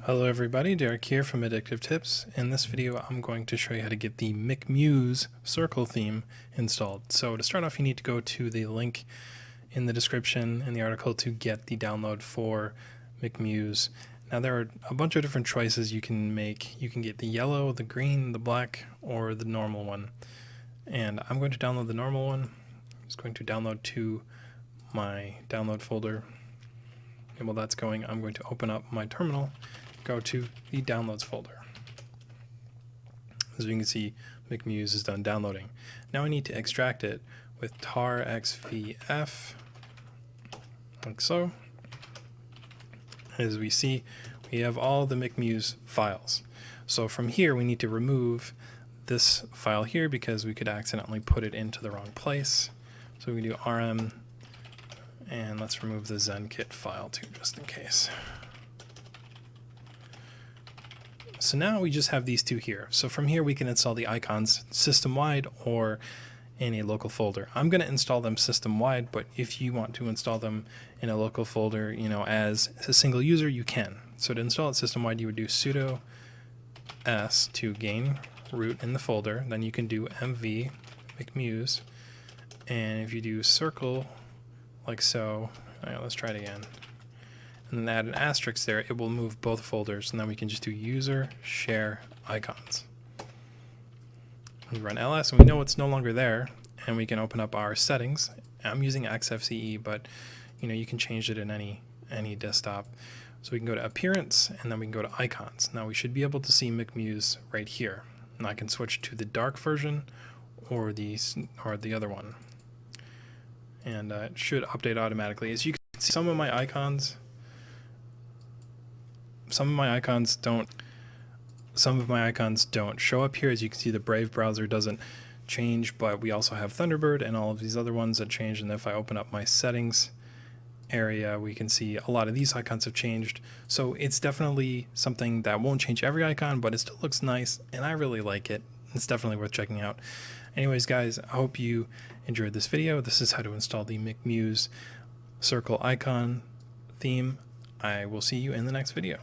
Hello everybody, Derek here from Addictive Tips. In this video I'm going to show you how to get the McMuse-circle theme installed. So to start off, you need to go to the link in the description in the article to get the download for McMuse. Now there are a bunch of different choices you can make. You can get the yellow, the green, the black, or the normal one. And I'm going to download the normal one. I'm just going to download to my download folder. And while that's going, I'm going to open up my terminal, go to the downloads folder. As you can see, McMuse is done downloading. Now I need to extract it with tar xvf, like so. As we see, we have all the McMuse files. So from here, we need to remove this file here because we could accidentally put it into the wrong place. So we can do rm, and let's remove the ZenKit file too, just in case. So now we just have these two here. So from here we can install the icons system-wide or in a local folder. I'm going to install them system-wide, but if you want to install them in a local folder, as a single user, you can. So to install it system-wide, you would do sudo s to gain root in the folder. Then you can do mv McMuse, and if you do circle like so, let's try it again, and then add an asterisk there, it will move both folders, and then we can just do user share icons. We run ls and we know it's no longer there, and we can open up our settings. I'm using XFCE, but you can change it in any desktop. So we can go to appearance, and then we can go to icons. Now we should be able to see McMuse right here, and I can switch to the dark version or the other one, and it should update automatically. As you can see, some of my icons don't show up here. As you can see, the Brave browser doesn't change, but we also have Thunderbird and all of these other ones that change. And if I open up my settings area, we can see a lot of these icons have changed. So it's definitely something that won't change every icon, but it still looks nice, and I really like it. It's definitely worth checking out. Anyways, guys, I hope you enjoyed this video. This is how to install the McMuse circle icon theme. I will see you in the next video.